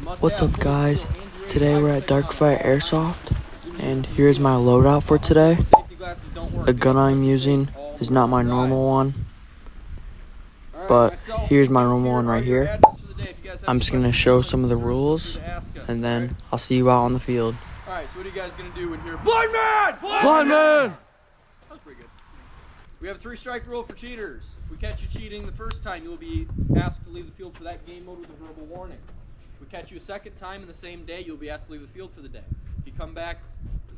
What's up, guys? Today we're at Darkfire Airsoft, and here's my loadout for today. The gun I'm using is not my normal one, but here's my normal one right here. I'm just going to show some of the rules, and then I'll see you out on the field. Alright, so what are you guys going to do when you're blind man? Blind man! That was pretty good. We have a 3-strike rule for cheaters. If we catch you cheating the first time, you will be asked to leave the field for that game mode with a verbal warning. If we catch you a second time in the same day, you'll be asked to leave the field for the day. If you come back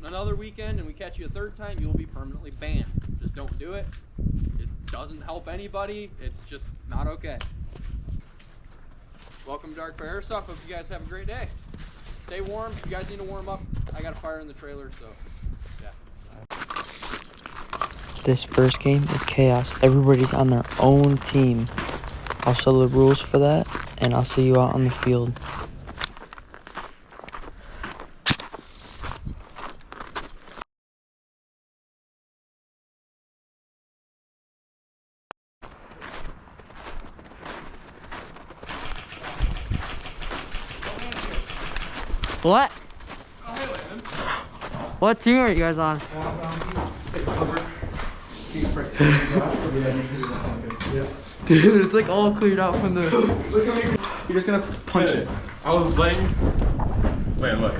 another weekend and we catch you a third time, you will be permanently banned. Just don't do it. It doesn't help anybody. It's just not okay. Welcome to Darkfire Airsoft. Hope you guys have a great day. Stay warm. If you guys need to warm up, I got a fire in the trailer, so yeah. This first game is chaos. Everybody's on their own team. I'll show the rules for that, and I'll see you out on the field. What? What team are you guys on? Dude, it's like all cleared out from the... You're just gonna punch it. I was laying. Wait, look.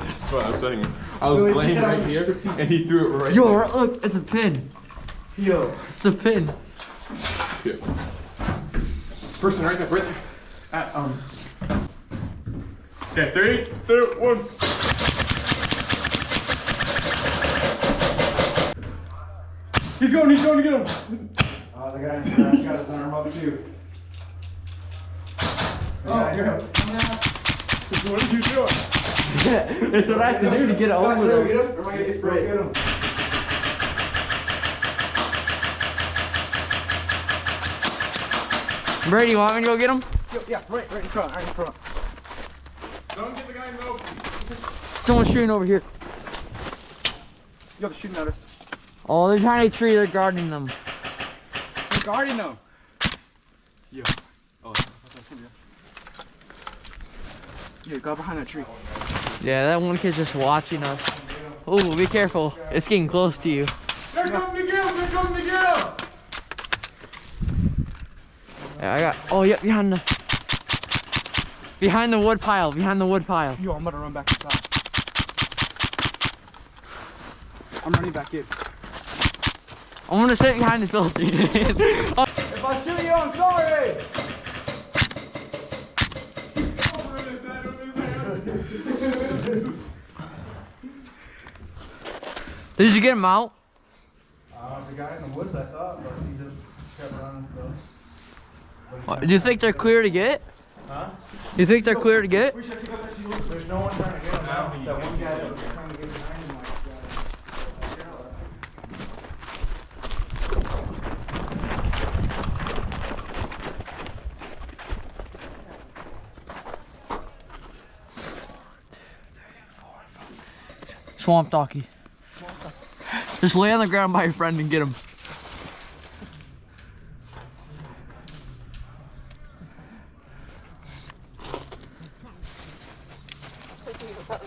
That's what I was saying. I was laying right here, and he threw it right Yo, there. look, it's a pin. Yo. It's a pin. Yeah. Person right there, right there. Okay, 3, 2, 1. He's going to get him. Oh, the guy's got his arm up too. What are you doing? It's what I have to do to get it over there. Or am I gonna get sprayed? Get him. Brady, you want me to go get him? Yeah, right in front, right in front. Don't get the guy in the open. Someone's shooting over here. You have the shooting at us. Oh, they're behind a tree. They're guarding them. We're guarding them. Yeah. Oh, yeah, go behind that tree. Yeah, that one kid's just watching us. Oh, be careful. It's getting close to you. There comes Miguel! There comes Miguel! Yeah, I got... Oh, yeah, behind the... Behind the wood pile. Behind the wood pile. Yo, I'm gonna run back inside. I'm running back in. I'm gonna sit behind this building. If I shoot you, I'm sorry! Did you get him out? The guy in the woods, I thought, but he just kept running, so. Do you think they're clear to get? Huh? You think they're clear to get? There's no one trying to get him out. That one guy that was trying to get behind him, Swamp Donkey. Just lay on the ground by your friend and get him.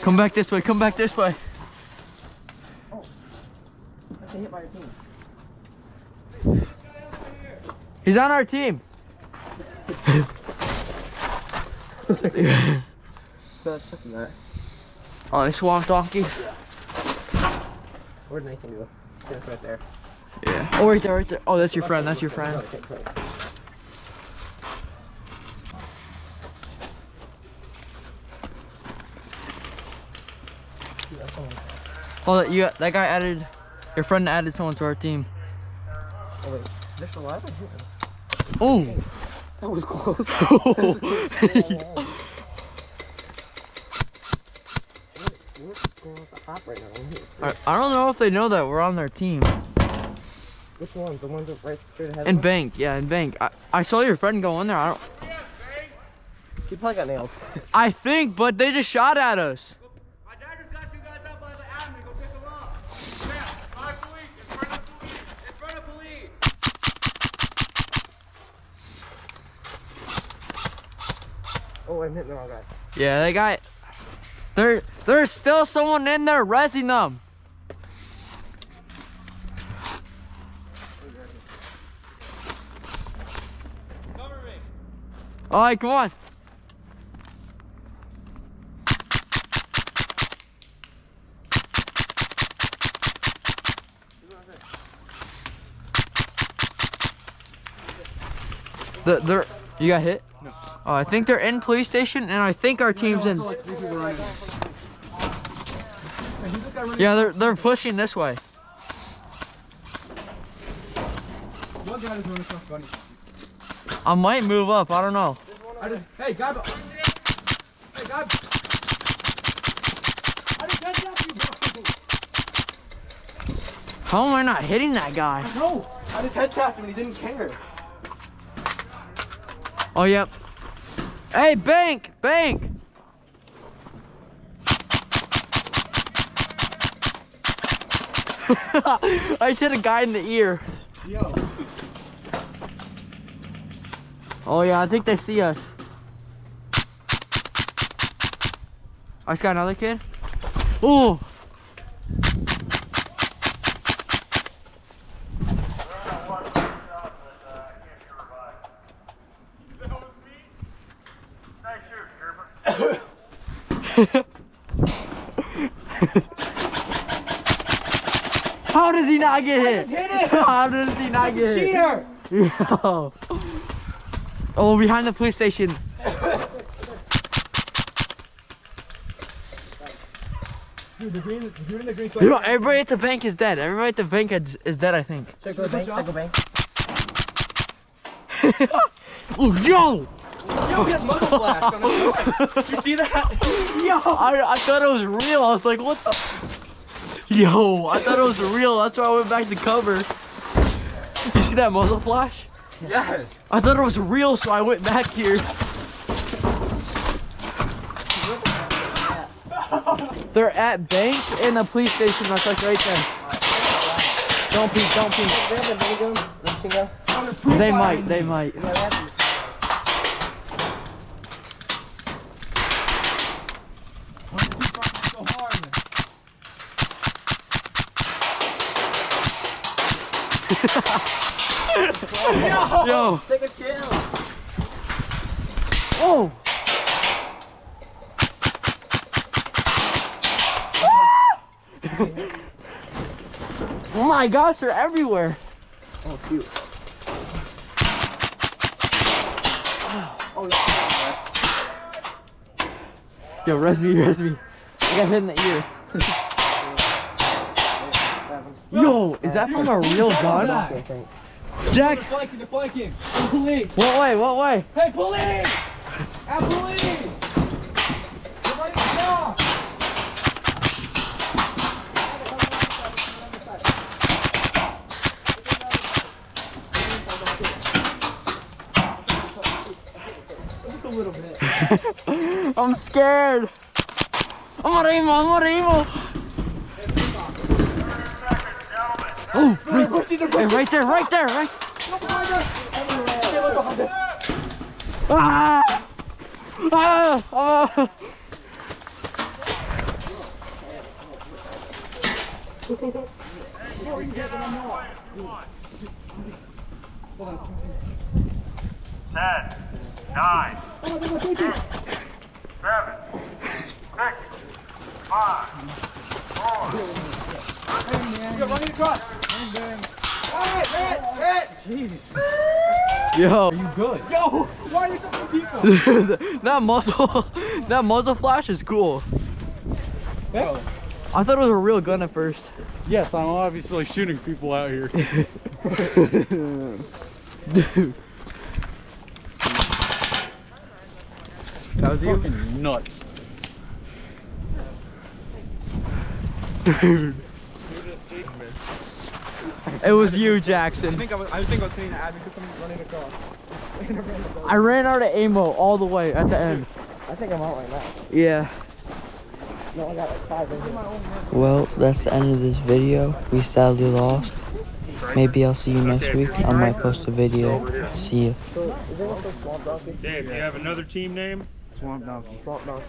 Come back this way, come back this way. Oh, I can hit by your team. He's on our team. Oh, the Swamp Donkey. Where'd Nathan go? It's right there. Yeah. Oh, right there, right there. Oh, that's your friend, that's your friend. Oh, that guy added, your friend added someone to our team. Oh, wait. They're still alive? Oh! That was close. I don't know if they know that we're on their team. Which one? The ones right straight ahead? In bank, yeah, in bank. I saw your friend go in there. I don't. He probably got nailed. I think, but they just shot at us. My dad just got 2 guys out by the avenue. Go pick them up. Yeah, 5 police in front of the wait, I'm hitting the wrong guy. Yeah, they got. There's still someone in there rezzing them. Cover me. All right, come on. You got hit? No. Oh, I think they're in police station, and I think our team's in. Like 3 people running. Yeah, they're pushing this way. One guy is running across bunny. I might move up. I don't know. Hey, guy. Hey, guy. I didn't catch up you, bro. How am I not hitting that guy? No, I just headshot him and he didn't care. Oh, yep. Hey, bank! I just hit a guy in the ear. Yo. Oh yeah, I think they see us. I just got another kid. Ooh! How does he not get hit? How does he not get hit? Cheater! Yo. Oh, behind the police station. Dude, the green Yo, everybody at the bank is dead. Everybody at the bank is dead, I think. Check the bank, check the bank. Ooh, yo! Yo, he has muzzle flash on his door. You see that? Yo! I thought it was real. I was like, what the? Yo, I thought it was real. That's why I went back to cover. You see that muzzle flash? Yes. I thought it was real, so I went back here. They're at bank and the police station. That's like right there. Don't peek, don't peek. Do they have a minigun? Machine gun? They might, they might. Yeah, that's So hard. Yo! Take a chill. Oh! Oh my gosh, they're everywhere. Oh, cute. Yo, res me. I got hit in the ear. Yo, is that from a real gun? Jack! They're flanking. Hey, police. What way? Hey, police! Hey, police! Everybody stop! Just a little bit. I'm scared. I'm arrimo. Oh, right there. Ah! 10, 9, 8, 7, 6, 5, 4. You're running across. Hit! Yo, You good? Yo, why are there so many people? that muzzle flash is cool. Yeah. I thought it was a real gun at first. Yes, I'm obviously shooting people out here. Dude. That was fucking nuts. Dude. It was you, Jackson. I think I was hitting the ad because someone's running across. I ran out of ammo all the way at the end. I think I'm out right now. Yeah. No, I got like 5 in here. Well, that's the end of this video. We sadly lost. Maybe I'll see you next week. I might post a video. See ya. So, is there one so small donkey? Dave, do you have another team name? swamp donkey.